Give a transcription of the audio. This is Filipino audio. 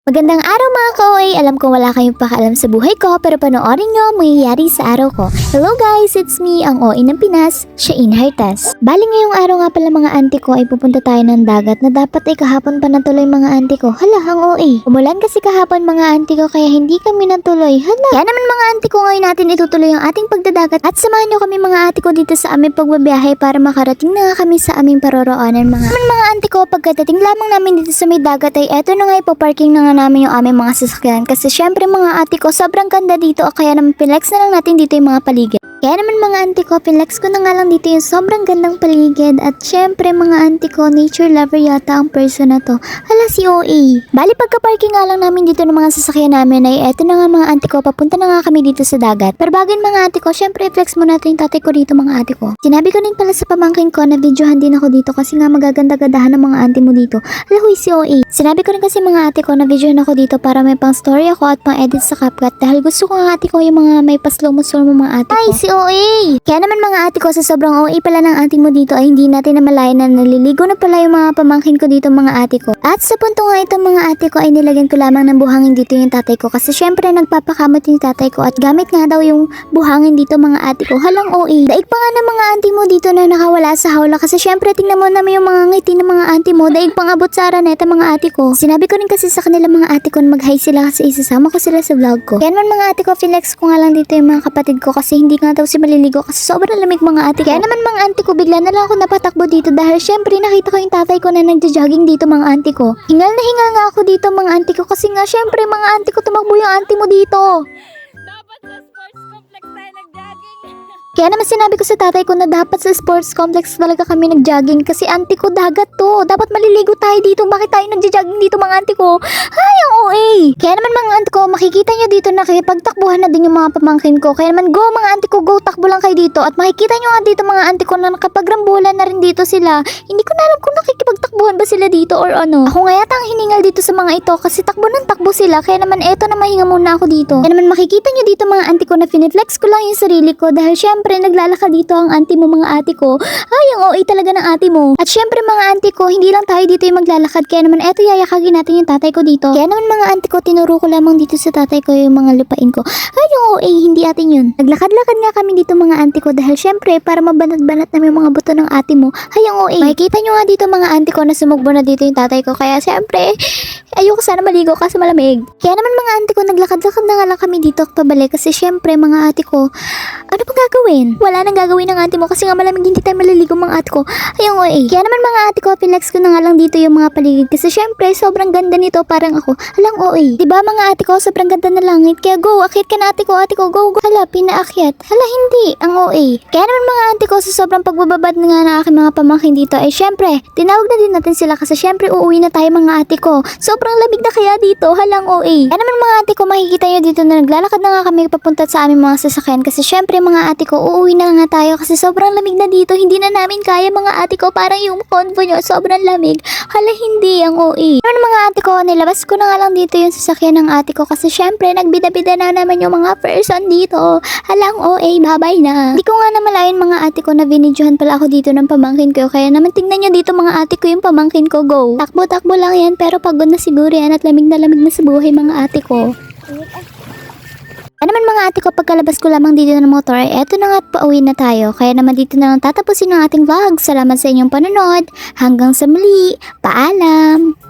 Magandang araw mga kaoy! Alam ko wala kayong pakaalam sa buhay ko pero panoorin nyo ang mangyayari sa araw ko. Hello guys! It's me, ang OA ng Pinas, Shain Hartas. Bali ngayong araw nga pala mga auntie ko ay pupunta tayo ng dagat na dapat ay kahapon pa natuloy mga auntie ko. Hala, ang OA! Umulan kasi kahapon mga auntie ko kaya hindi kami natuloy. Hala! Kaya naman mga auntie ko ngayon natin itutuloy ang ating pagdadagat at samahan nyo kami mga auntie ko dito sa aming pagbabiyahe para makarating na nga kami sa aming paroroonan mga auntie ko. Pagkadating lamang namin dito sa may dagat ay eto na nga ipaparking na nga namin yung aming mga sasakyan kasi syempre mga ate ko sobrang ganda dito o kaya naman pilex na lang natin dito yung mga paligid. Kaya naman mga auntie ko, pilex ko na nga lang dito yung sobrang gandang paligid at syempre mga auntie ko, nature lover yata ang person na to. Hala si OA. Bali pagka-parking nga lang namin dito ng mga sasakyan namin ay eto na nga mga auntie ko, papunta na nga kami dito sa dagat. Pero bago yun mga auntie ko, syempre flex muna natin yung tatay ko dito mga auntie ko. Sinabi ko din pala sa pamangkin ko na videohan din ako dito kasi nga magaganda-gandahan ng mga auntie mo dito. Hala huy si OA. Sinabi ko rin kasi mga auntie ko na videohan ako dito para may pang story ako at pang edit sa CapCut dahil gusto ko nga auntie ko yung mga may pa-slow mo mga auntie ko. Ay si OA! Kaya naman mga ate ko sa sobrang OA pala ng ate mo dito ay hindi natin namalayan na naliligo na pala yung mga pamangkin ko dito mga ate ko. At sa punto nga itong mga ate ko ay nilagyan ko lamang ng buhangin dito yung tatay ko kasi syempre nagpapakamot yung tatay ko at gamit nga daw yung buhangin dito mga ate ko. Halang OA. Daig pa nga ng mga ate mo dito na nakawala sa hawla kasi syempre tingnan mo naman yung mga ngiti ng mga ate mo. Daig pang abot sa araneta mga ate ko. Sinabi ko rin kasi sa kanila mga ate ko na mag-hi sila kasi isasama ko sila sa vlog ko. Kaya naman mga ate ko, flex ko nga lang dito yung mga kapatid ko kasi hindi nga daw si maliligo kasi sobrang lamig mga ate ko. Kaya naman mga auntie ko, bigla na lang ako napatakbo dito dahil syempre nakita ko yung tatay ko na nagja-jogging dito mga auntie ko. Hingal na hingal nga ako dito mga auntie ko kasi nga syempre mga auntie ko tumakbo yung auntie mo dito. Dapat sa sports complex tayo nag-jogging. Kaya naman sinabi ko sa tatay ko na dapat sa sports complex talaga kami nag-jogging kasi auntie ko dagat to. Dapat maliligo tayo dito. Bakit tayo nagja-jogging dito mga auntie ko? Ay, ang OA! Kaya naman mga auntie ko, makikita nyo dito na pagtakbuhan na din yung mga pamangkin ko. Kaya naman go mga auntie ko, go takbo lang kayo dito. At makikita nyo nga dito mga auntie ko na nakapagrambulan na rin dito sila. Hindi ko na alam kung nakikipagtakbuhan ba sila dito or ano. Ako nga yata ang hiningal dito sa mga ito kasi takbo ng takbo sila. Kaya naman eto na mahinga muna ako dito. Kaya naman makikita nyo dito mga auntie ko na finiflex ko lang yung sarili ko dahil syempre naglalakad dito ang auntie mo mga ate ko. Ay, ang OA talaga ng ate mo. At syempre mga auntie ko, hindi lang tayo dito yung maglalakad. Kaya naman eto yayakagin natin yung tatay ko dito. Kaya naman mga auntie ko, tinuro ko lamang dito sa tatay ko yung mga lupain ko. Ay, yung OA, hindi atin yun. Naglakad-lakad nga kami dito mga auntie ko dahil syempre para mabanat-banat namin yung mga buto ng ate mo. Ay, yung OA. Makikita nyo nga dito mga auntie ko na sumugbo na dito yung tatay ko. Kaya syempre, ayoko sana maligo kasi malamig. Kaya naman mga auntie ko, naglakad-lakad na nga lang kami dito pabalik kasi syempre mga ate ko, ano pang gagawin? Wala nang gagawin ng ate mo kasi nga malamig hindi tayo maliligo mga ate ko. Ayun OA. Kaya naman mga ate ko, pinex ko na nga lang dito yung mga paligid kasi syempre sobrang ganda nito parang ako. Halang OA. Diba mga ate ko, sobrang ganda na langit. Kaya go, akyat ka na ate ko, go, go. Hala, pinaakyat. Hala, hindi. Ang OA. Kaya naman mga ate ko, sa sobrang pagbababad na nga ng aking mga pamangkin dito ay syempre, tinawag na din natin sila kasi syempre uuwi na tayo mga ate ko. Sobrang lamig na kaya dito. Halang OA. Kaya naman mga ate ko, makikita nyo dito na naglalakad na nga kami papunta sa aming mga sasakyan kasi syempre mga ate ko, uuwi na nga tayo kasi sobrang lamig na dito. Hindi na namin kaya mga ate ko, parang yung convo nyo sobrang lamig. Hala, hindi ang OA. Ano mga ate ko, nilabas ko na nga lang dito yung sasakyan ng ate ko kasi syempre nagbida-bida na naman yung mga person dito. Halang OA, babay na. Hindi ko nga namalayan mga ate ko na binidyohan pala ako dito ng pamangkin ko. Kaya naman tingnan nyo dito mga ate ko yung pamangkin ko, go. Takbo-takbo lang yan pero pagod na siguro yan at lamig na sa buhay mga ate ko. Ano naman mga ate ko, pagkalabas ko lamang dito ng motor, eto na nga at pauwi na tayo. Kaya naman dito na lang tatapusin ang ating vlog. Salamat sa inyong panonood. Hanggang sa muli. Paalam!